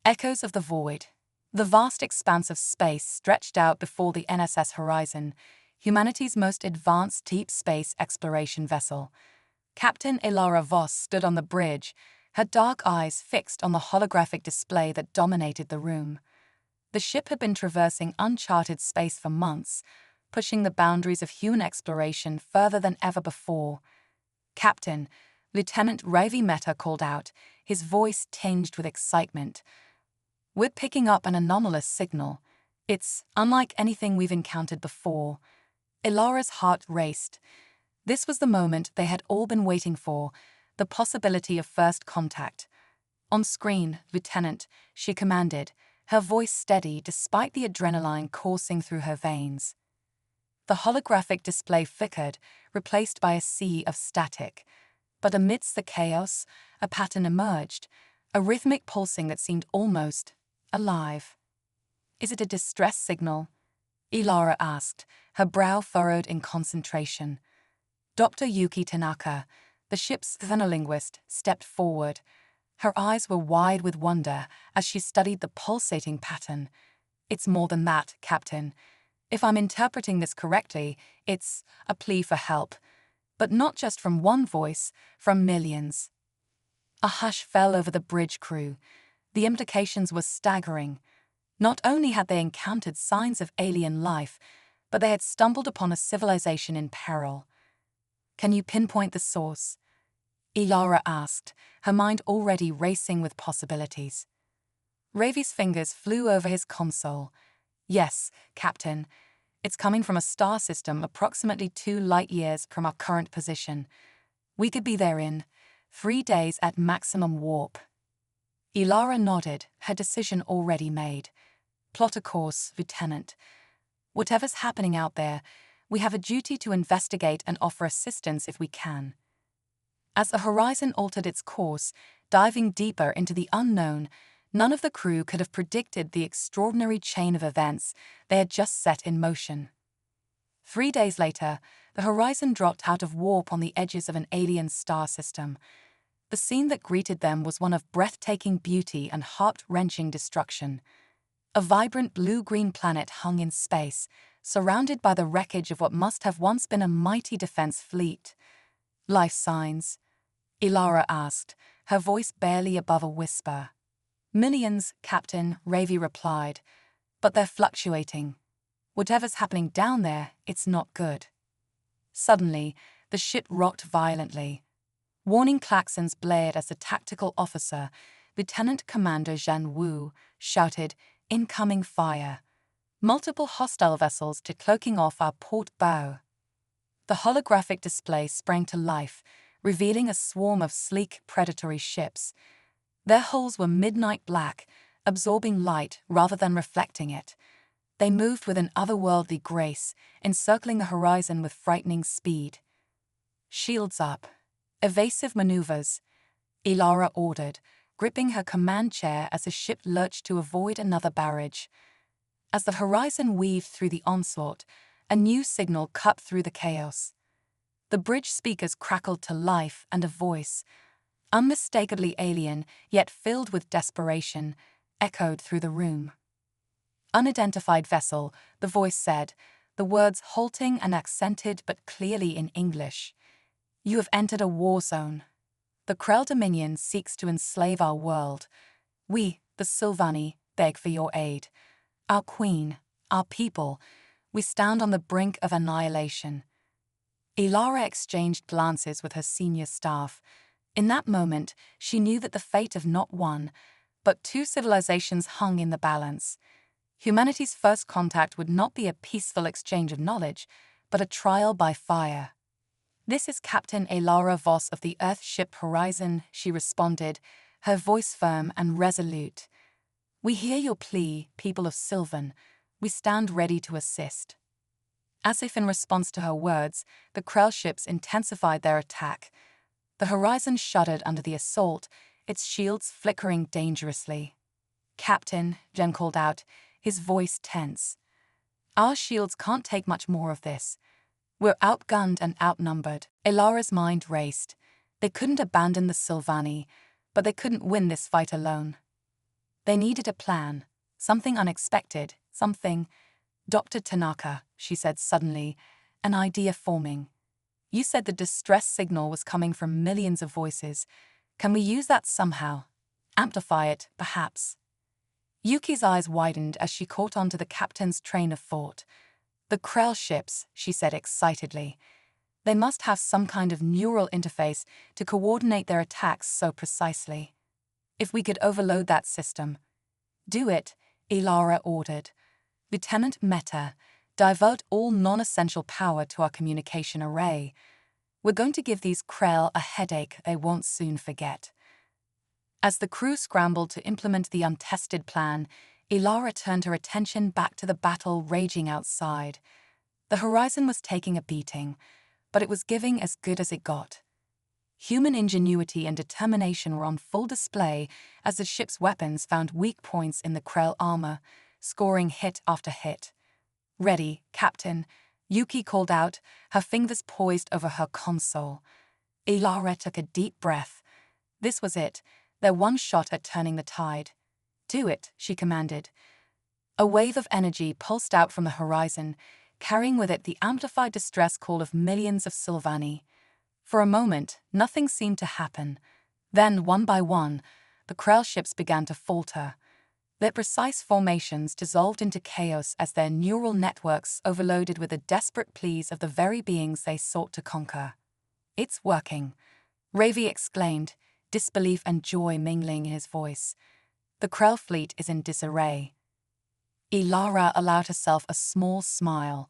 Echoes of the void. The vast expanse of space stretched out before the NSS Horizon, humanity's most advanced deep space exploration vessel. Captain Ilara Voss stood on the bridge, her dark eyes fixed on the holographic display that dominated the room. The ship had been traversing uncharted space for months, pushing the boundaries of human exploration further than ever before. "Captain," Lieutenant Ravi Mehta called out, his voice tinged with excitement. "We're picking up an anomalous signal. It's unlike anything we've encountered before." Ilara's heart raced. This was the moment they had all been waiting for, the possibility of first contact. "On screen, Lieutenant," she commanded, her voice steady despite the adrenaline coursing through her veins. The holographic display flickered, replaced by a sea of static. But amidst the chaos, a pattern emerged, a rhythmic pulsing that seemed almost alive. "Is it a distress signal?" Ilara asked, her brow furrowed in concentration. Dr. Yuki Tanaka, the ship's xenolinguist, stepped forward. Her eyes were wide with wonder as she studied the pulsating pattern. "It's more than that, Captain. If I'm interpreting this correctly, it's a plea for help. But not just from one voice, from millions." A hush fell over the bridge crew. The implications were staggering. Not only had they encountered signs of alien life, but they had stumbled upon a civilization in peril. "Can you pinpoint the source?" Ilara asked, her mind already racing with possibilities. Ravi's fingers flew over his console. "Yes, Captain. It's coming from a star system approximately 2 light-years from our current position. We could be there in 3 days at maximum warp." Ilara nodded, her decision already made. "Plot a course, Lieutenant. Whatever's happening out there, we have a duty to investigate and offer assistance if we can." As the Horizon altered its course, diving deeper into the unknown, none of the crew could have predicted the extraordinary chain of events they had just set in motion. 3 days later, the Horizon dropped out of warp on the edges of an alien star system. The scene that greeted them was one of breathtaking beauty and heart-wrenching destruction. A vibrant blue-green planet hung in space, surrounded by the wreckage of what must have once been a mighty defense fleet. "Life signs?" Ilara asked, her voice barely above a whisper. "Millions, Captain," Ravi replied, "but they're fluctuating. Whatever's happening down there, it's not good." Suddenly, the ship rocked violently. Warning klaxons blared as the tactical officer, Lieutenant Commander Zhan Wu, shouted, "Incoming fire." Multiple hostile vessels cloaking off our port bow. The holographic display sprang to life, revealing a swarm of sleek, predatory ships. Their hulls were midnight black, absorbing light rather than reflecting it. They moved with an otherworldly grace, encircling the horizon with frightening speed. "Shields up. Evasive maneuvers," Ilara ordered, gripping her command chair as the ship lurched to avoid another barrage. As the Horizon weaved through the onslaught, a new signal cut through the chaos. The bridge speakers crackled to life, and a voice, unmistakably alien yet filled with desperation, echoed through the room. "Unidentified vessel," the voice said, the words halting and accented but clearly in English. "You have entered a war zone. The Krell Dominion seeks to enslave our world. We, the Sylvani, beg for your aid. Our queen, our people, we stand on the brink of annihilation." Ilara exchanged glances with her senior staff. In that moment, she knew that the fate of not one, but 2 civilizations hung in the balance. Humanity's first contact would not be a peaceful exchange of knowledge, but a trial by fire. "This is Captain Ilara Voss of the Earthship Horizon," she responded, her voice firm and resolute. "We hear your plea, people of Sylvan. We stand ready to assist." As if in response to her words, the Krell ships intensified their attack. The Horizon shuddered under the assault, its shields flickering dangerously. "Captain," Jen called out, his voice tense. "Our shields can't take much more of this. We're outgunned and outnumbered." Ilara's mind raced. They couldn't abandon the Sylvani, but they couldn't win this fight alone. They needed a plan, something unexpected, something. Dr. Tanaka, she said suddenly, an idea forming. You said the distress signal was coming from millions of voices. Can we use that somehow? Amplify it, perhaps. Yuki's eyes widened as she caught on to the captain's train of thought. The Krell ships, she said excitedly. They must have some kind of neural interface to coordinate their attacks so precisely. If we could overload that system. Do it, Ilara ordered. Lieutenant Meta, divert all non-essential power to our communication array. We're going to give these Krell a headache they won't soon forget. As the crew scrambled to implement the untested plan, Ilara turned her attention back to the battle raging outside. The horizon was taking a beating, but it was giving as good as it got. Human ingenuity and determination were on full display as the ship's weapons found weak points in the Krell armor, scoring hit after hit. Ready, Captain, Yuki called out, her fingers poised over her console. Ilara took a deep breath. This was it, their one shot at turning the tide. Do it, she commanded. A wave of energy pulsed out from the horizon, carrying with it the amplified distress call of millions of Sylvani. For a moment, nothing seemed to happen. Then, one by one, the Krell ships began to falter. Their precise formations dissolved into chaos as their neural networks overloaded with the desperate pleas of the very beings they sought to conquer. It's working, Ravi exclaimed, disbelief and joy mingling in his voice. The Krell fleet is in disarray. Ilara allowed herself a small smile.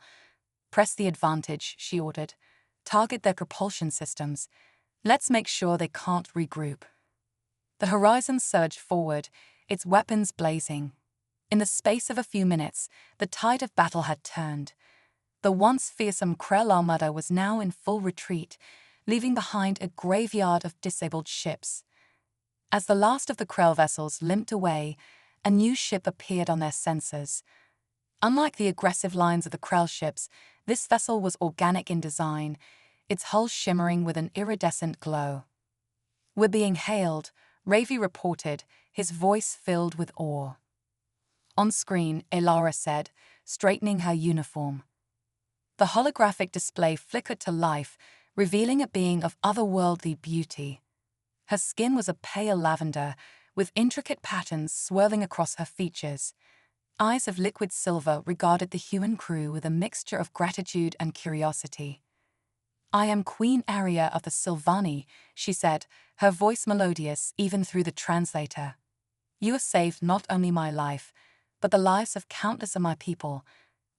Press the advantage, she ordered. Target their propulsion systems. Let's make sure they can't regroup. The horizon surged forward, its weapons blazing. In the space of a few minutes, the tide of battle had turned. The once fearsome Krell armada was now in full retreat, leaving behind a graveyard of disabled ships. As the last of the Krell vessels limped away, a new ship appeared on their sensors. Unlike the aggressive lines of the Krell ships, this vessel was organic in design, its hull shimmering with an iridescent glow. We're being hailed, Ravi reported, his voice filled with awe. On screen, Ilara said, straightening her uniform. The holographic display flickered to life, revealing a being of otherworldly beauty. Her skin was a pale lavender, with intricate patterns swirling across her features. Eyes of liquid silver regarded the human crew with a mixture of gratitude and curiosity. I am Queen Aria of the Sylvani, she said, her voice melodious even through the translator. You have saved not only my life, but the lives of countless of my people.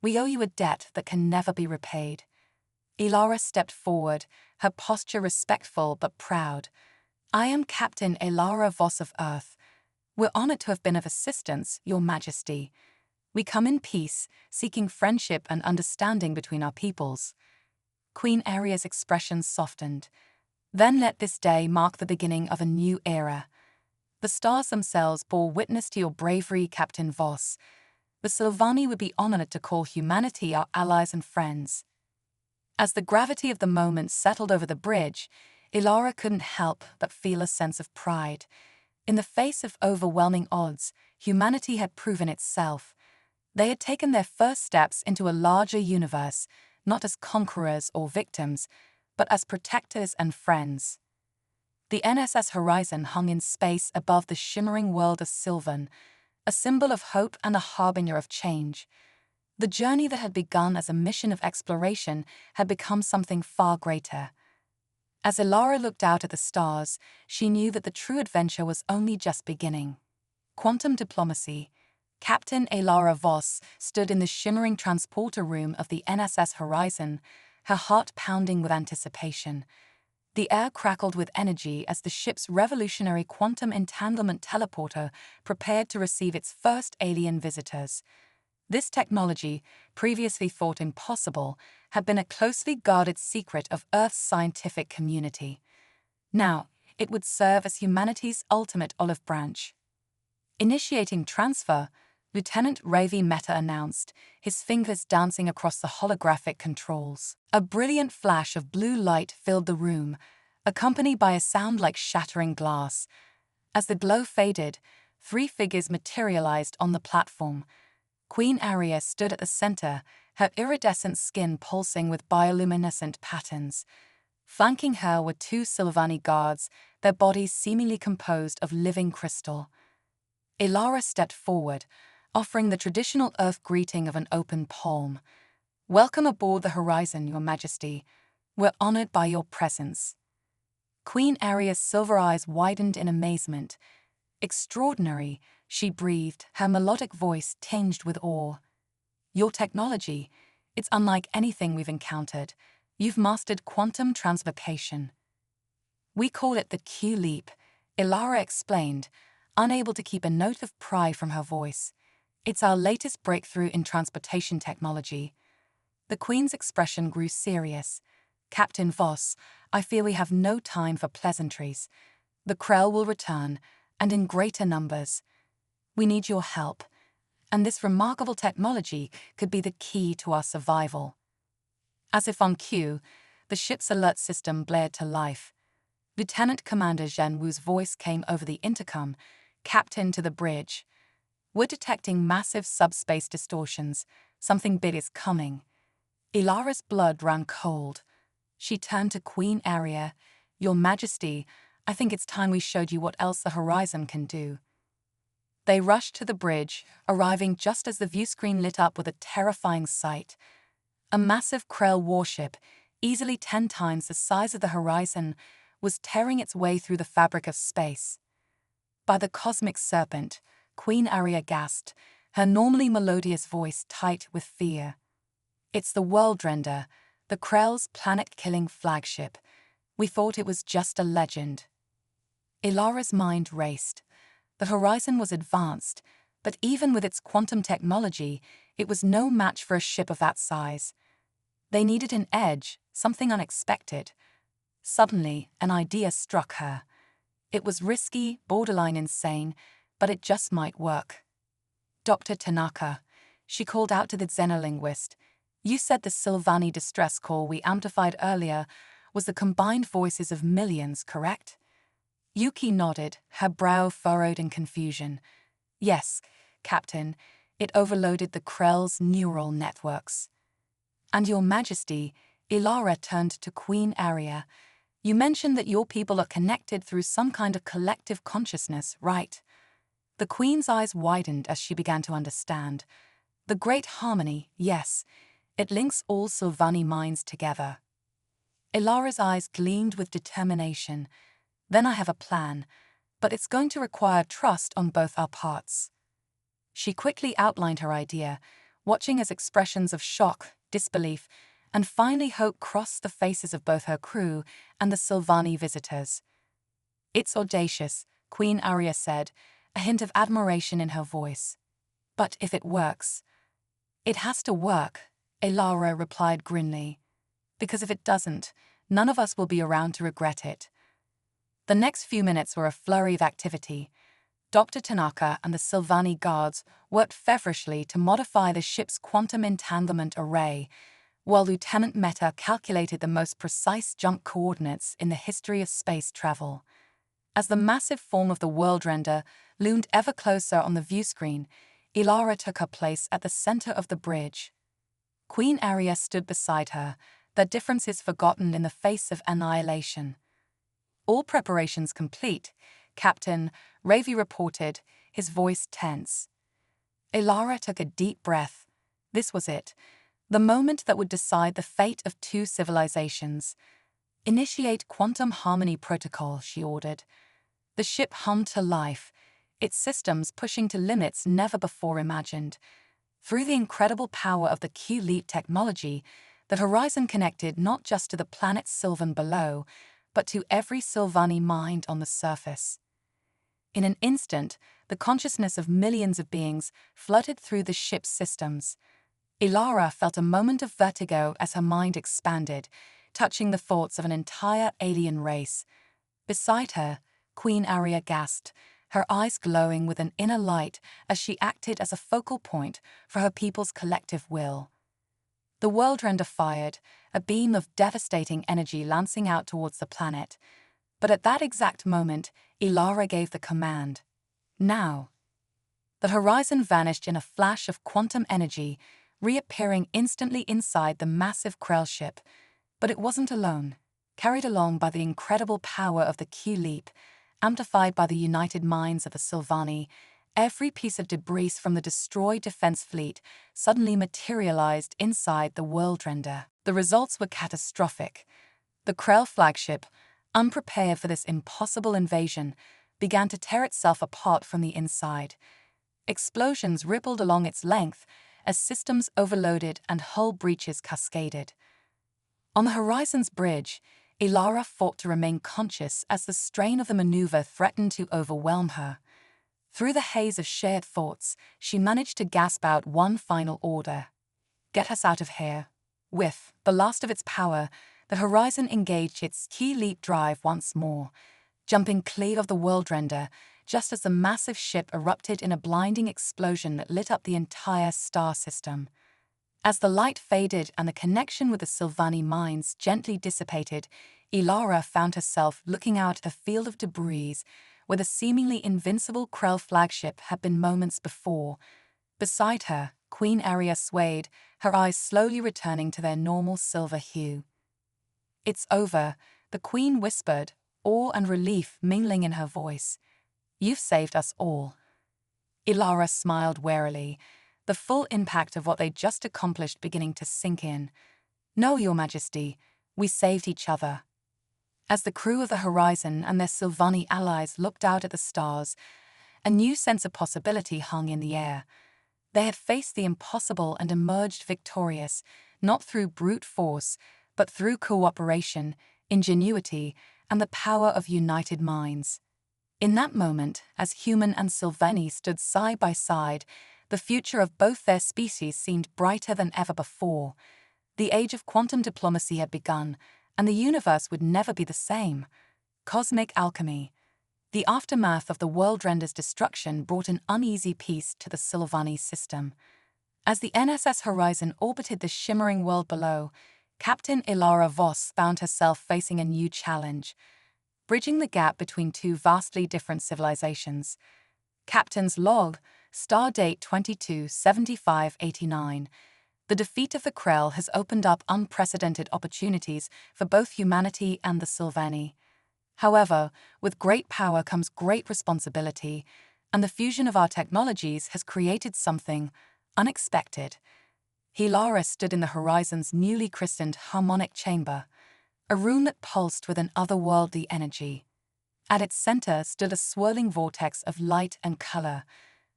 We owe you a debt that can never be repaid. Ilara stepped forward, her posture respectful but proud. I am Captain Ilara Voss of Earth. We're honored to have been of assistance, Your Majesty. We come in peace, seeking friendship and understanding between our peoples. Queen Aria's expression softened. Then let this day mark the beginning of a new era. The stars themselves bore witness to your bravery, Captain Voss. The Sylvani would be honored to call humanity our allies and friends. As the gravity of the moment settled over the bridge, Ilara couldn't help but feel a sense of pride. In the face of overwhelming odds, humanity had proven itself. They had taken their first steps into a larger universe, not as conquerors or victims, but as protectors and friends. The NSS Horizon hung in space above the shimmering world of Sylvan, a symbol of hope and a harbinger of change. The journey that had begun as a mission of exploration had become something far greater. As Ilara looked out at the stars, she knew that the true adventure was only just beginning. Quantum diplomacy. Captain Ilara Voss stood in the shimmering transporter room of the NSS Horizon, her heart pounding with anticipation. The air crackled with energy as the ship's revolutionary quantum entanglement teleporter prepared to receive its first alien visitors. This technology, previously thought impossible, had been a closely guarded secret of Earth's scientific community. Now, it would serve as humanity's ultimate olive branch. Initiating transfer, Lieutenant Ravi Mehta announced, his fingers dancing across the holographic controls. A brilliant flash of blue light filled the room, accompanied by a sound like shattering glass. As the glow faded, Three figures materialized on the platform. Queen Aria stood at the center, her iridescent skin pulsing with bioluminescent patterns. Flanking her were two Sylvani guards, their bodies seemingly composed of living crystal. Ilara stepped forward, offering the traditional Earth greeting of an open palm. "Welcome aboard the Horizon, Your Majesty. We're honored by your presence." Queen Aria's silver eyes widened in amazement. "Extraordinary," she breathed, her melodic voice tinged with awe. "Your technology, it's unlike anything we've encountered. You've mastered quantum translocation." "We call it the Q-leap," Ilara explained, unable to keep a note of pride from her voice. "It's our latest breakthrough in transportation technology." The Queen's expression grew serious. "Captain Voss, I fear we have no time for pleasantries. The Krell will return, and in greater numbers. We need your help, and this remarkable technology could be the key to our survival." As if on cue, the ship's alert system blared to life. Lieutenant Commander Zhen Wu's voice came over the intercom. "Captain to the bridge. We're detecting massive subspace distortions. Something big is coming." Ilara's blood ran cold. She turned to Queen Aria. "Your Majesty, I think it's time we showed you what else the Horizon can do." They rushed to the bridge, arriving just as the viewscreen lit up with a terrifying sight. A massive Krell warship, easily 10 times the size of the Horizon, was tearing its way through the fabric of space. "By the cosmic serpent," Queen Aria gasped, her normally melodious voice tight with fear. "It's the Worldrender, the Krell's planet-killing flagship. We thought it was just a legend." Ilara's mind raced. The Horizon was advanced, but even with its quantum technology, it was no match for a ship of that size. They needed an edge, something unexpected. Suddenly, an idea struck her. It was risky, borderline insane, but it just might work. "Dr. Tanaka," she called out to the xenolinguist, "you said the Sylvani distress call we amplified earlier was the combined voices of millions, correct?" Yuki nodded, her brow furrowed in confusion. "Yes, Captain, it overloaded the Krell's neural networks." "And Your Majesty," Ilara turned to Queen Aria, "you mentioned that your people are connected through some kind of collective consciousness, right?" The Queen's eyes widened as she began to understand. "The Great Harmony, yes. It links all Sylvani minds together." Ilara's eyes gleamed with determination. "Then I have a plan, but it's going to require trust on both our parts." She quickly outlined her idea, watching as expressions of shock, disbelief, and finally hope crossed the faces of both her crew and the Sylvani visitors. "It's audacious," Queen Aria said, a hint of admiration in her voice. "But if it works—" "It has to work," Ilara replied grimly. "Because if it doesn't, none of us will be around to regret it." The next few minutes were a flurry of activity. Dr. Tanaka and the Sylvani guards worked feverishly to modify the ship's quantum entanglement array, while Lieutenant Meta calculated the most precise jump coordinates in the history of space travel. As the massive form of the Worldrender loomed ever closer on the viewscreen, Ilara took her place at the center of the bridge. Queen Aria stood beside her, their differences forgotten in the face of annihilation. "All preparations complete," Captain Ravi reported, his voice tense. Ilara took a deep breath. This was it, the moment that would decide the fate of two civilizations. "Initiate quantum harmony protocol," she ordered. The ship hummed to life, its systems pushing to limits never before imagined. Through the incredible power of the Q-leap technology, the Horizon connected not just to the planet Sylvan below, but to every Sylvani mind on the surface. In an instant, the consciousness of millions of beings flooded through the ship's systems. Ilara felt a moment of vertigo as her mind expanded, touching the thoughts of an entire alien race. Beside her, Queen Aria gasped, her eyes glowing with an inner light as she acted as a focal point for her people's collective will. The Worldrender fired, a beam of devastating energy lancing out towards the planet. But at that exact moment, Ilara gave the command. "Now." The horizon vanished in a flash of quantum energy, reappearing instantly inside the massive Krell ship. But it wasn't alone. Carried along by the incredible power of the Q leap, amplified by the united minds of the Sylvani, every piece of debris from the destroyed defense fleet suddenly materialized inside the Worldrender. The results were catastrophic. The Krell flagship, unprepared for this impossible invasion, began to tear itself apart from the inside. Explosions rippled along its length as systems overloaded and hull breaches cascaded. On the horizon's bridge, Ilara fought to remain conscious as the strain of the maneuver threatened to overwhelm her. Through the haze of shared thoughts, she managed to gasp out one final order. "Get us out of here." With the last of its power, the horizon engaged its key leap drive once more, jumping clear of the Worldrender just as the massive ship erupted in a blinding explosion that lit up the entire star system. As the light faded and the connection with the Sylvani mines gently dissipated, Ilara found herself looking out at a field of debris where the seemingly invincible Krell flagship had been moments before. Beside her, Queen Aria swayed, her eyes slowly returning to their normal silver hue. "It's over," the Queen whispered, awe and relief mingling in her voice. "You've saved us all." Ilara smiled warily, the full impact of what they'd just accomplished beginning to sink in. "No, Your Majesty, we saved each other." As the crew of the Horizon and their Sylvani allies looked out at the stars, a new sense of possibility hung in the air. They had faced the impossible and emerged victorious, not through brute force, but through cooperation, ingenuity, and the power of united minds. In that moment, as human and Sylvani stood side by side, the future of both their species seemed brighter than ever before. The age of quantum diplomacy had begun, and the universe would never be the same. Cosmic alchemy. The aftermath of the Worldrender's destruction brought an uneasy peace to the Sylvani system. As the NSS Horizon orbited the shimmering world below, Captain Ilara Voss found herself facing a new challenge, bridging the gap between two vastly different civilizations. Captain's log, stardate 227589. The defeat of the Krell has opened up unprecedented opportunities for both humanity and the Sylvani. However, with great power comes great responsibility, and the fusion of our technologies has created something unexpected. Ilara stood in the Horizon's newly christened harmonic chamber, a room that pulsed with an otherworldly energy. At its center stood a swirling vortex of light and color,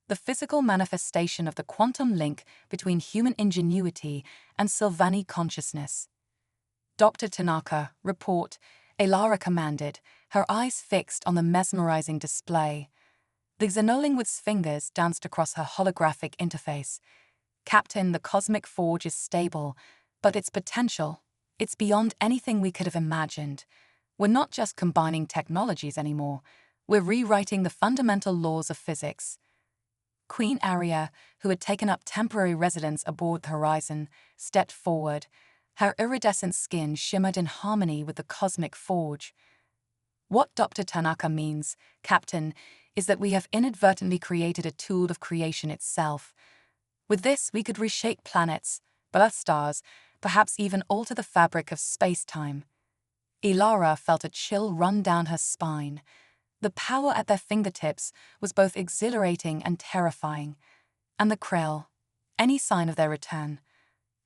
the physical manifestation of the quantum link between human ingenuity and Sylvani consciousness. "Dr. Tanaka, report," Ilara commanded, her eyes fixed on the mesmerizing display. The Xenolingwood's fingers danced across her holographic interface. "Captain, the cosmic forge is stable, but its potential, it's beyond anything we could have imagined. We're not just combining technologies anymore, we're rewriting the fundamental laws of physics." Queen Aria, who had taken up temporary residence aboard the Horizon, stepped forward. Her iridescent skin shimmered in harmony with the cosmic forge. "What Dr. Tanaka means, Captain, is that we have inadvertently created a tool of creation itself. With this, we could reshape planets, birth stars, perhaps even alter the fabric of space-time." Ilara felt a chill run down her spine. The power at their fingertips was both exhilarating and terrifying. And the Krell, any sign of their return?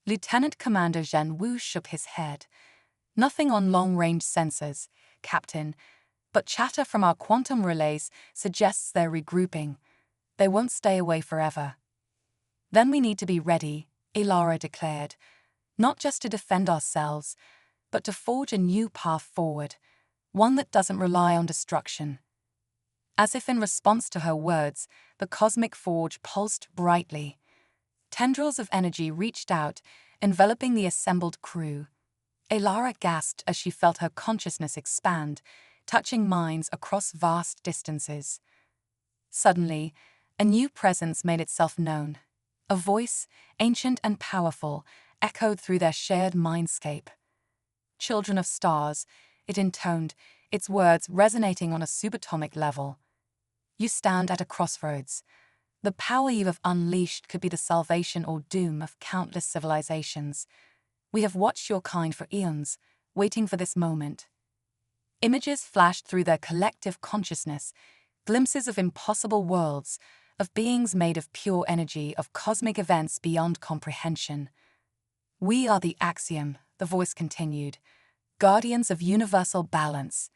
Lieutenant Commander Zhen Wu shook his head. "Nothing on long-range sensors, Captain, but chatter from our quantum relays suggests they're regrouping. They won't stay away forever." "Then we need to be ready," Ilara declared, "not just to defend ourselves, but to forge a new path forward, one that doesn't rely on destruction." As if in response to her words, the cosmic forge pulsed brightly. Tendrils of energy reached out, enveloping the assembled crew. Ilara gasped as she felt her consciousness expand, touching minds across vast distances. Suddenly, a new presence made itself known. A voice, ancient and powerful, echoed through their shared mindscape. "Children of stars," it intoned, its words resonating on a subatomic level. "You stand at a crossroads. The power you have unleashed could be the salvation or doom of countless civilizations. We have watched your kind for eons, waiting for this moment. Images flashed through their collective consciousness, glimpses of impossible worlds, of beings made of pure energy, of cosmic events beyond comprehension. We are the Axiom, the voice continued, guardians of universal balance.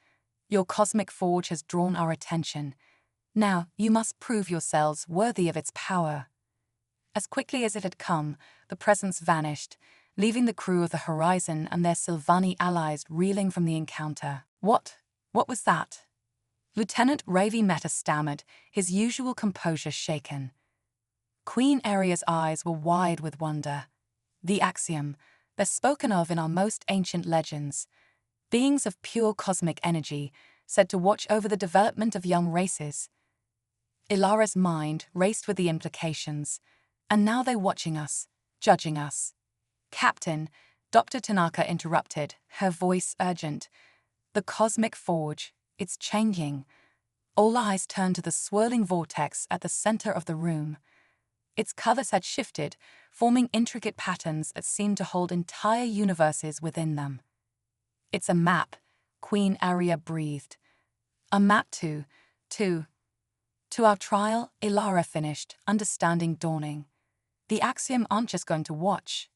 Your cosmic forge has drawn our attention. Now you must prove yourselves worthy of its power. As quickly as it had come, the presence vanished, leaving the crew of the Horizon and their Sylvani allies reeling from the encounter. What was that? Lieutenant Ravi Mehta stammered, his usual composure shaken. Queen Aria's eyes were wide with wonder. The Axiom, they're spoken of in our most ancient legends. Beings of pure cosmic energy, said to watch over the development of young races. Ilara's mind raced with the implications. And now they're watching us, judging us. Captain, Dr. Tanaka interrupted, her voice urgent. The cosmic forge, it's changing. All eyes turned to the swirling vortex at the center of the room. Its colors had shifted, forming intricate patterns that seemed to hold entire universes within them. It's a map, Queen Aria breathed. A map to our trial, Ilara finished, understanding dawning. The Axiom aren't just going to watch.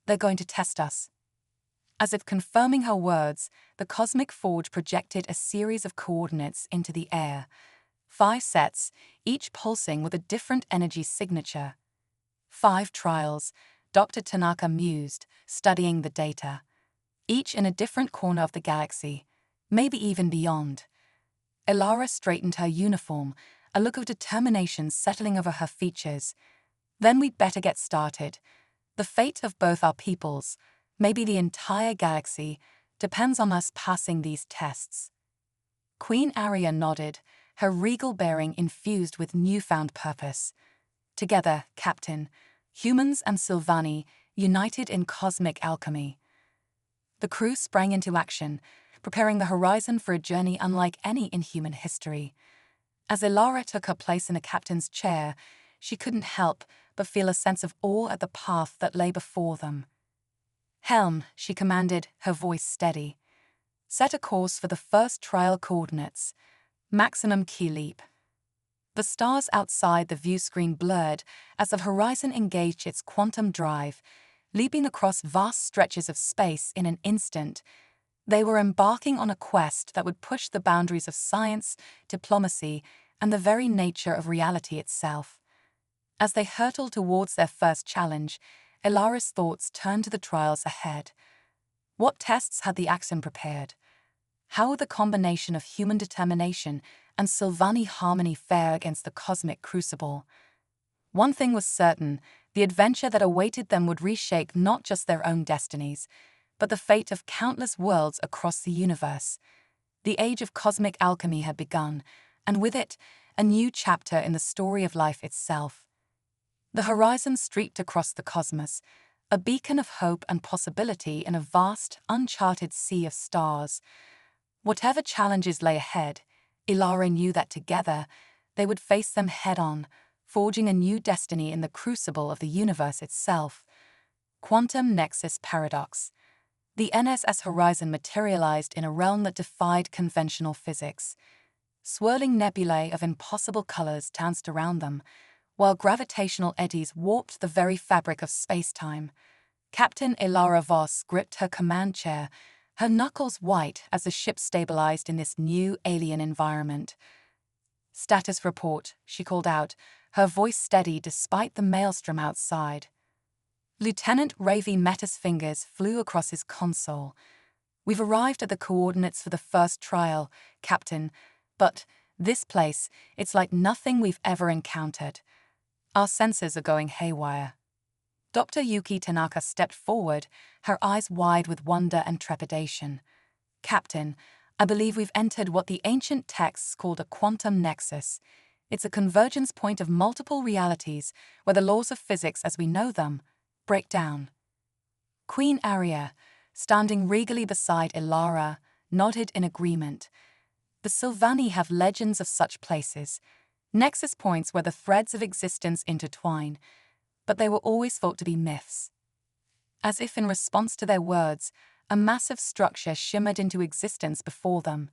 They're going to test us. As if confirming her words, the cosmic forge projected a series of coordinates into the air. 5 sets, each pulsing with a different energy signature. 5 trials, Dr. Tanaka mused, studying the data. Each in a different corner of the galaxy, maybe even beyond. Ilara straightened her uniform, a look of determination settling over her features. Then we'd better get started. The fate of both our peoples, maybe the entire galaxy, depends on us passing these tests. Queen Aria nodded, her regal bearing infused with newfound purpose. Together, Captain, humans and Sylvani, united in cosmic alchemy. The crew sprang into action, preparing the Horizon for a journey unlike any in human history. As Ilara took her place in the captain's chair, she couldn't help but feel a sense of awe at the path that lay before them. Helm, she commanded, her voice steady. Set a course for the first trial coordinates. Maximum key leap. The stars outside the viewscreen blurred as the Horizon engaged its quantum drive, leaping across vast stretches of space in an instant. They were embarking on a quest that would push the boundaries of science, diplomacy, and the very nature of reality itself. As they hurtled towards their first challenge, Ilara's thoughts turned to the trials ahead. What tests had the Axiom prepared? How would the combination of human determination and Sylvani harmony fare against the cosmic crucible? One thing was certain, the adventure that awaited them would reshape not just their own destinies, but the fate of countless worlds across the universe. The age of cosmic alchemy had begun, and with it, a new chapter in the story of life itself. The Horizon streaked across the cosmos, a beacon of hope and possibility in a vast, uncharted sea of stars. Whatever challenges lay ahead, Ilara knew that together, they would face them head-on, forging a new destiny in the crucible of the universe itself. Quantum Nexus Paradox. The NSS Horizon materialized in a realm that defied conventional physics. Swirling nebulae of impossible colors danced around them, while gravitational eddies warped the very fabric of space-time. Captain Ilara Voss gripped her command chair, her knuckles white as the ship stabilized in this new alien environment. "Status report," she called out, her voice steady despite the maelstrom outside. Lieutenant Ravi Mehta's fingers flew across his console. "We've arrived at the coordinates for the first trial, Captain, but this place, it's like nothing we've ever encountered. Our senses are going haywire." Dr. Yuki Tanaka stepped forward, her eyes wide with wonder and trepidation. "Captain, I believe we've entered what the ancient texts called a quantum nexus. It's a convergence point of multiple realities where the laws of physics as we know them break down." Queen Aria, standing regally beside Ilara, nodded in agreement. The Sylvani have legends of such places. Nexus points where the threads of existence intertwine, but they were always thought to be myths. As if in response to their words, a massive structure shimmered into existence before them.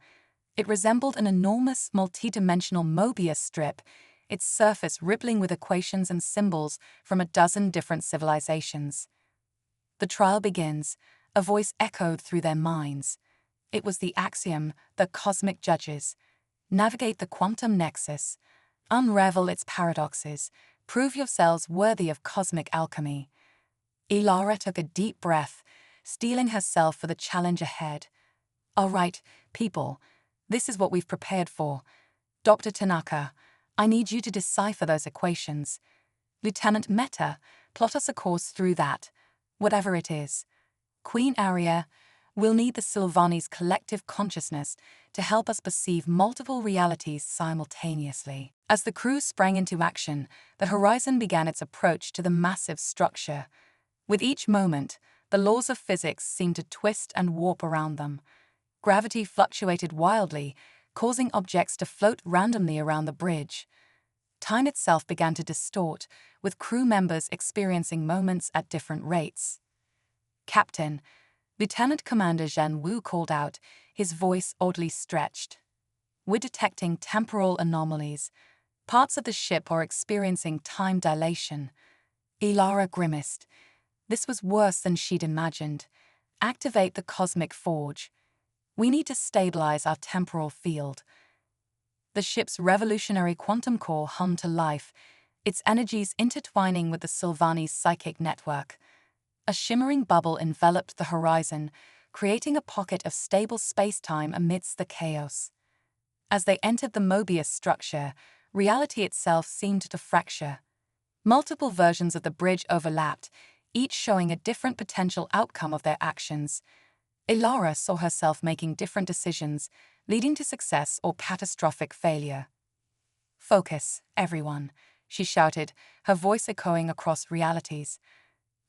It resembled an enormous, multi-dimensional Mobius strip, its surface rippling with equations and symbols from a dozen different civilizations. The trial begins, a voice echoed through their minds. It was the axiom, the cosmic judges. Navigate the quantum nexus. Unravel its paradoxes. Prove yourselves worthy of cosmic alchemy. Ilara took a deep breath, steeling herself for the challenge ahead. All right, people, this is what we've prepared for. Dr. Tanaka, I need you to decipher those equations. Lieutenant Meta, plot us a course through that, whatever it is. Queen Aria, we'll need the Sylvani's collective consciousness to help us perceive multiple realities simultaneously. As the crew sprang into action, the horizon began its approach to the massive structure. With each moment, the laws of physics seemed to twist and warp around them. Gravity fluctuated wildly, causing objects to float randomly around the bridge. Time itself began to distort, with crew members experiencing moments at different rates. Captain, Lieutenant Commander Zhen Wu called out, his voice oddly stretched. We're detecting temporal anomalies. Parts of the ship are experiencing time dilation. Ilara grimaced. This was worse than she'd imagined. Activate the cosmic forge. We need to stabilize our temporal field. The ship's revolutionary quantum core hummed to life, its energies intertwining with the Sylvani's psychic network. A shimmering bubble enveloped the horizon, creating a pocket of stable space-time amidst the chaos. As they entered the Mobius structure, reality itself seemed to fracture. Multiple versions of the bridge overlapped, each showing a different potential outcome of their actions. Ilara saw herself making different decisions, leading to success or catastrophic failure. Focus, everyone, she shouted, her voice echoing across realities.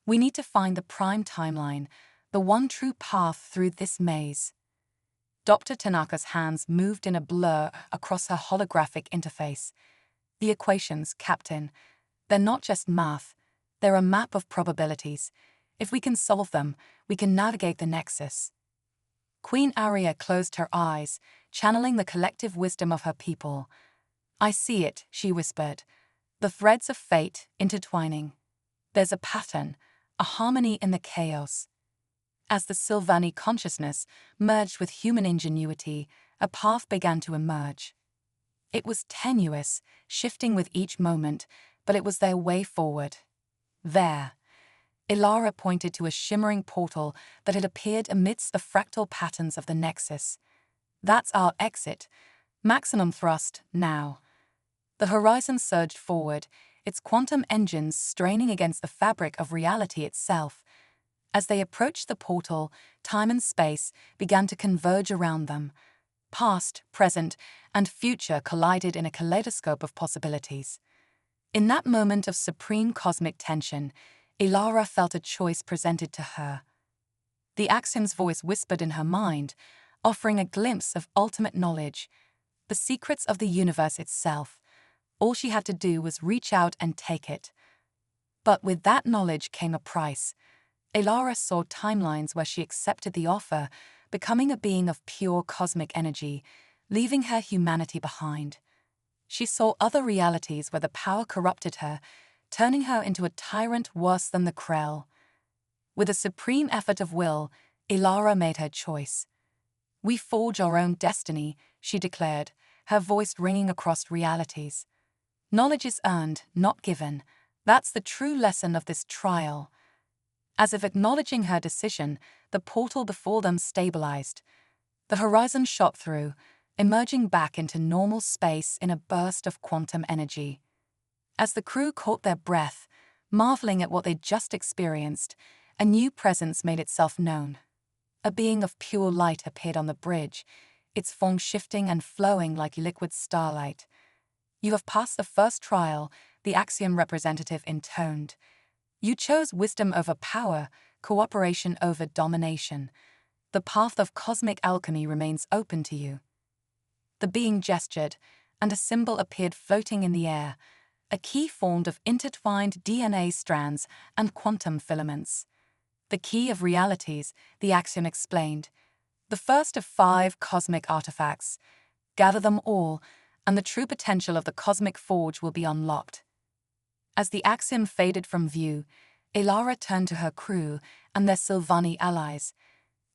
We need to find the prime timeline, the one true path through this maze. Dr. Tanaka's hands moved in a blur across her holographic interface. The equations, Captain, they're not just math, they're a map of probabilities. If we can solve them, we can navigate the nexus. Queen Aria closed her eyes, channeling the collective wisdom of her people. I see it, she whispered. The threads of fate intertwining. There's a pattern, a harmony in the chaos. As the Sylvani consciousness merged with human ingenuity, a path began to emerge. It was tenuous, shifting with each moment, but it was their way forward. There. Ilara pointed to a shimmering portal that had appeared amidst the fractal patterns of the nexus. That's our exit. Maximum thrust, now. The horizon surged forward, its quantum engines straining against the fabric of reality itself. As they approached the portal, time and space began to converge around them. Past, present, and future collided in a kaleidoscope of possibilities. In that moment of supreme cosmic tension, Ilara felt a choice presented to her. The axiom's voice whispered in her mind, offering a glimpse of ultimate knowledge, the secrets of the universe itself. All she had to do was reach out and take it. But with that knowledge came a price. Ilara saw timelines where she accepted the offer, becoming a being of pure cosmic energy, leaving her humanity behind. She saw other realities where the power corrupted her, turning her into a tyrant worse than the Krell. With a supreme effort of will, Ilara made her choice. We forge our own destiny, she declared, her voice ringing across realities. Knowledge is earned, not given. That's the true lesson of this trial. As if acknowledging her decision, the portal before them stabilized. The horizon shot through, emerging back into normal space in a burst of quantum energy. As the crew caught their breath, marveling at what they'd just experienced, a new presence made itself known. A being of pure light appeared on the bridge, its form shifting and flowing like liquid starlight. You have passed the first trial, the axiom representative intoned. You chose wisdom over power, cooperation over domination. The path of cosmic alchemy remains open to you. The being gestured, and a symbol appeared floating in the air, a key formed of intertwined DNA strands and quantum filaments. The key of realities, the axiom explained. The first of 5 cosmic artifacts. Gather them all, and the true potential of the cosmic forge will be unlocked. As the axiom faded from view, Elara turned to her crew and their Sylvani allies.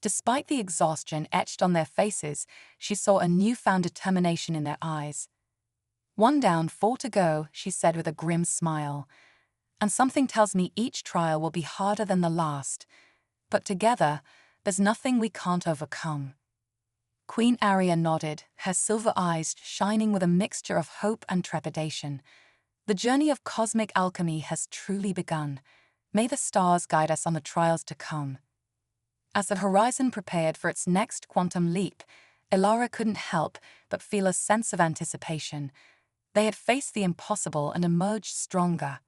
Despite the exhaustion etched on their faces, she saw a newfound determination in their eyes. "One down, 4 to go," she said with a grim smile. "And something tells me each trial will be harder than the last. But together, there's nothing we can't overcome." Queen Aria nodded, her silver eyes shining with a mixture of hope and trepidation. The journey of cosmic alchemy has truly begun. May the stars guide us on the trials to come. As the horizon prepared for its next quantum leap, Elara couldn't help but feel a sense of anticipation. They had faced the impossible and emerged stronger.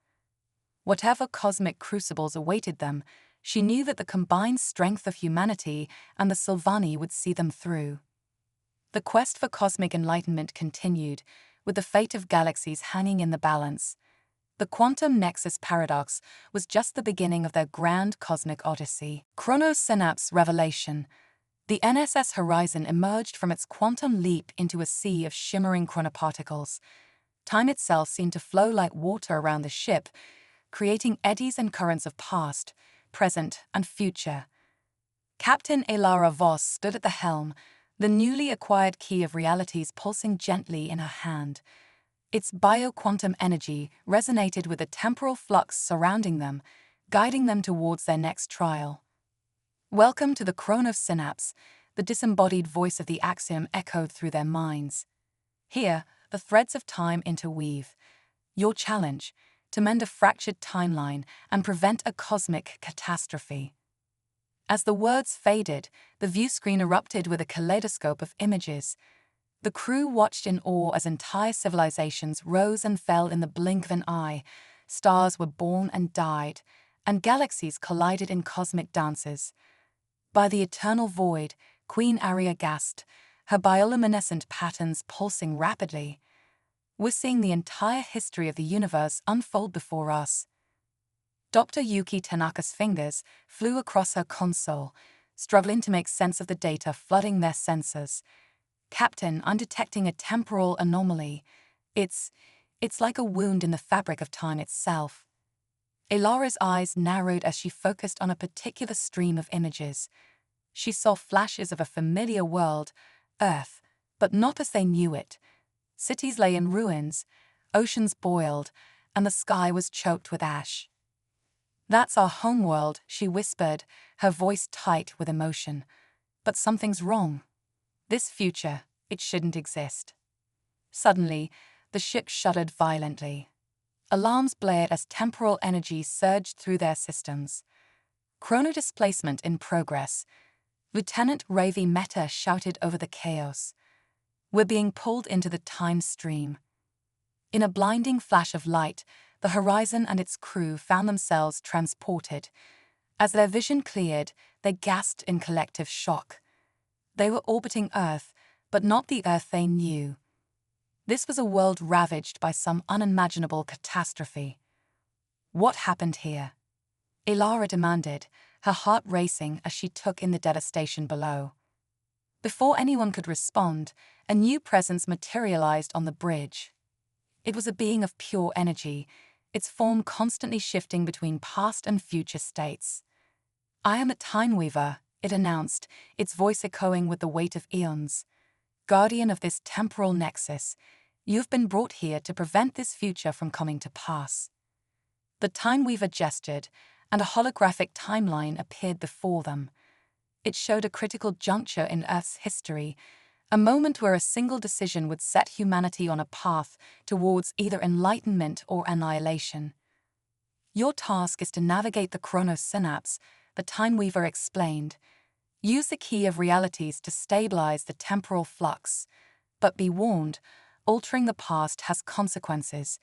Whatever cosmic crucibles awaited them, she knew that the combined strength of humanity and the Sylvani would see them through. The quest for cosmic enlightenment continued, with the fate of galaxies hanging in the balance. The quantum nexus paradox was just the beginning of their grand cosmic odyssey. Chronosynapse revelation. The NSS horizon emerged from its quantum leap into a sea of shimmering chronoparticles. Time itself seemed to flow like water around the ship, creating eddies and currents of past, present, and future. Captain Elara Voss stood at the helm, the newly acquired key of realities pulsing gently in her hand. Its bio-quantum energy resonated with the temporal flux surrounding them, guiding them towards their next trial. "Welcome to the chronosynapse," the disembodied voice of the axiom echoed through their minds. "Here, the threads of time interweave. Your challenge, to mend a fractured timeline and prevent a cosmic catastrophe." As the words faded, the view screen erupted with a kaleidoscope of images. The crew watched in awe as entire civilizations rose and fell in the blink of an eye, stars were born and died, and galaxies collided in cosmic dances. By the eternal void, Queen Aria gasped, her bioluminescent patterns pulsing rapidly. "We're seeing the entire history of the universe unfold before us." Dr. Yuki Tanaka's fingers flew across her console, struggling to make sense of the data flooding their sensors. "Captain, I'm detecting a temporal anomaly. It's like a wound in the fabric of time itself." Elara's eyes narrowed as she focused on a particular stream of images. She saw flashes of a familiar world, Earth, but not as they knew it. Cities lay in ruins, oceans boiled, and the sky was choked with ash. "That's our homeworld," she whispered, her voice tight with emotion. "But something's wrong. This future, it shouldn't exist." Suddenly, the ship shuddered violently. Alarms blared as temporal energy surged through their systems. "Chronodisplacement in progress," Lieutenant Ravi Mehta shouted over the chaos. "We're being pulled into the time stream." In a blinding flash of light, the horizon and its crew found themselves transported. As their vision cleared, they gasped in collective shock. They were orbiting Earth, but not the Earth they knew. This was a world ravaged by some unimaginable catastrophe. "What happened here?" Elara demanded, her heart racing as she took in the devastation below. Before anyone could respond, a new presence materialized on the bridge. It was a being of pure energy, its form constantly shifting between past and future states. "I am a time weaver," it announced, its voice echoing with the weight of eons. "Guardian of this temporal nexus, you've been brought here to prevent this future from coming to pass." The time weaver gestured, and a holographic timeline appeared before them. It showed a critical juncture in Earth's history, a moment where a single decision would set humanity on a path towards either enlightenment or annihilation. "Your task is to navigate the chronosynapse," the Time Weaver explained. "Use the key of realities to stabilize the temporal flux. But be warned, altering the past has consequences.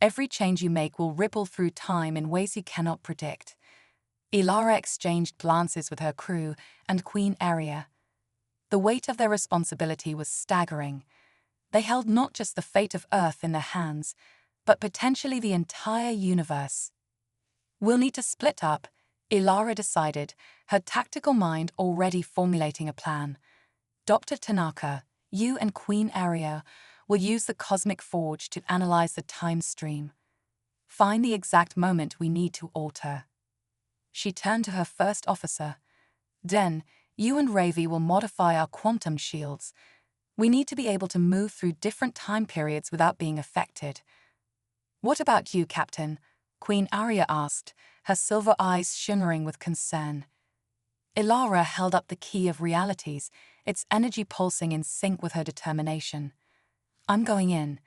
Every change you make will ripple through time in ways you cannot predict." Elara exchanged glances with her crew and Queen Aria. The weight of their responsibility was staggering. They held not just the fate of Earth in their hands, but potentially the entire universe. "We'll need to split up," Ilara decided, her tactical mind already formulating a plan. "Dr. Tanaka, you and Queen Aria will use the Cosmic Forge to analyze the time stream. Find the exact moment we need to alter." She turned to her first officer. "Den, you and Ravi will modify our quantum shields. We need to be able to move through different time periods without being affected." "What about you, Captain?" Queen Aria asked, her silver eyes shimmering with concern. Ilara held up the key of realities, its energy pulsing in sync with her determination. "I'm going in.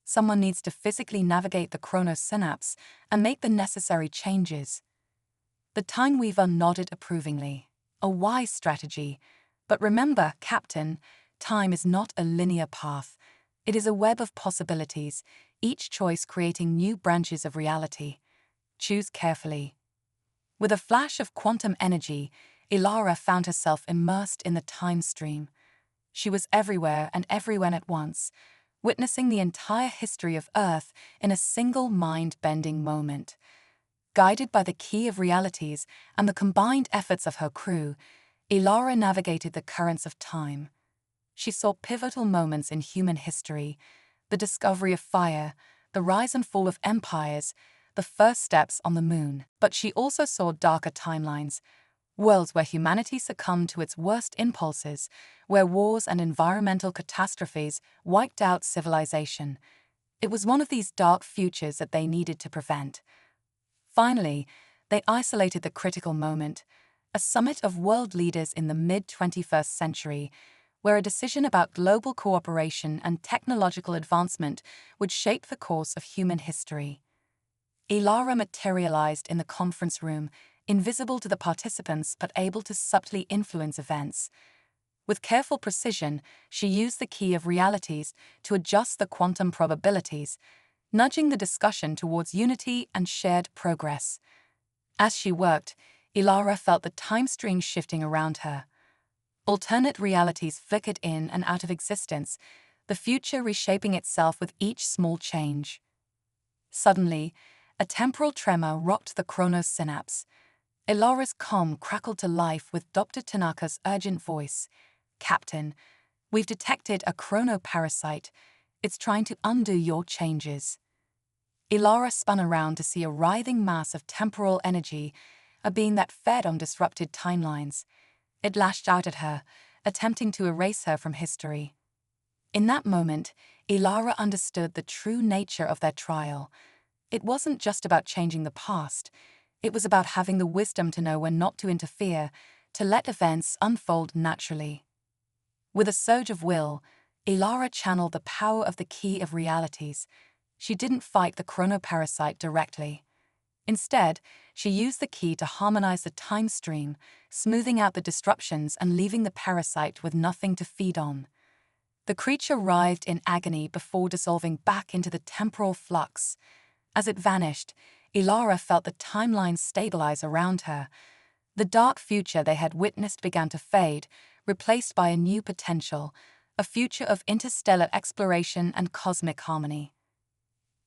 Someone needs to physically navigate the chronosynapse and make the necessary changes." The Time Weaver nodded approvingly. "A wise strategy. But remember, Captain, time is not a linear path. It is a web of possibilities, each choice creating new branches of reality. Choose carefully." With a flash of quantum energy, Ilara found herself immersed in the time stream. She was everywhere and everywhere at once, witnessing the entire history of Earth in a single mind-bending moment. Guided by the key of realities and the combined efforts of her crew, Ilara navigated the currents of time. She saw pivotal moments in human history: the discovery of fire, the rise and fall of empires, the first steps on the moon. But she also saw darker timelines, worlds where humanity succumbed to its worst impulses, where wars and environmental catastrophes wiped out civilization. It was one of these dark futures that they needed to prevent. Finally, they isolated the critical moment, a summit of world leaders in the mid-21st century, where a decision about global cooperation and technological advancement would shape the course of human history. Ilara materialized in the conference room, invisible to the participants but able to subtly influence events. With careful precision, she used the key of realities to adjust the quantum probabilities, nudging the discussion towards unity and shared progress. As she worked, Ilara felt the time stream shifting around her. Alternate realities flickered in and out of existence, the future reshaping itself with each small change. Suddenly, a temporal tremor rocked the chronosynapse. Ilara's comm crackled to life with Dr. Tanaka's urgent voice. "Captain, we've detected a chronoparasite. It's trying to undo your changes." Ilara spun around to see a writhing mass of temporal energy, a being that fed on disrupted timelines. It lashed out at her, attempting to erase her from history. In that moment, Ilara understood the true nature of their trial. It wasn't just about changing the past. It was about having the wisdom to know when not to interfere, to let events unfold naturally. With a surge of will, Ilara channeled the power of the key of realities. She didn't fight the chronoparasite directly. Instead, she used the key to harmonize the time stream, smoothing out the disruptions and leaving the parasite with nothing to feed on. The creature writhed in agony before dissolving back into the temporal flux. As it vanished, Ilara felt the timeline stabilize around her. The dark future they had witnessed began to fade, replaced by a new potential, a future of interstellar exploration and cosmic harmony.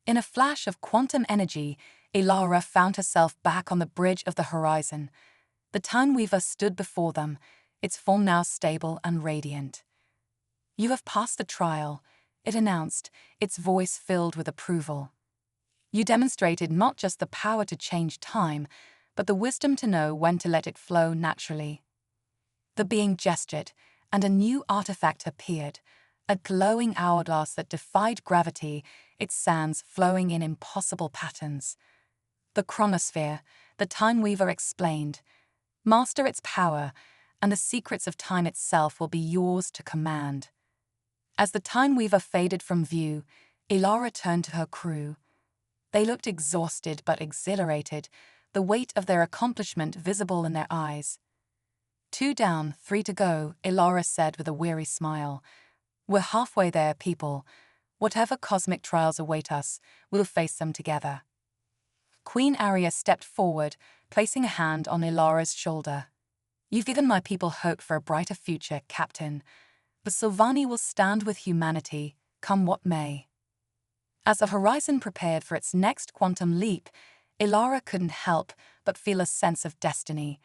In a flash of quantum energy, Ilara found herself back on the bridge of the horizon. The Time Weaver stood before them, its form now stable and radiant. "You have passed the trial," it announced, its voice filled with approval. "You demonstrated not just the power to change time, but the wisdom to know when to let it flow naturally." The being gestured, and a new artifact appeared, a glowing hourglass that defied gravity, its sands flowing in impossible patterns. "The chronosphere," the Time Weaver explained. "Master its power, and the secrets of time itself will be yours to command." As the Time Weaver faded from view, Ilara turned to her crew. They looked exhausted but exhilarated, the weight of their accomplishment visible in their eyes. "2 down, 3 to go," Ilara said with a weary smile. "We're halfway there, people. Whatever cosmic trials await us, we'll face them together." Queen Aria stepped forward, placing a hand on Ilara's shoulder. "You've given my people hope for a brighter future, Captain. The Sylvani will stand with humanity, come what may. As the Horizon prepared for its next quantum leap, Ilara couldn't help but feel a sense of destiny.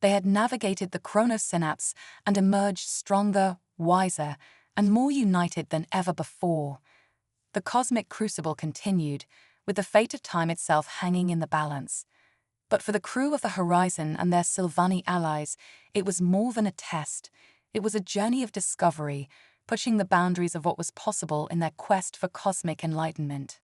They had navigated the chronosynapse and emerged stronger, wiser, and more united than ever before. The cosmic crucible continued, with the fate of time itself hanging in the balance. But for the crew of the Horizon and their Sylvani allies, it was more than a test. It was a journey of discovery, pushing the boundaries of what was possible in their quest for cosmic enlightenment.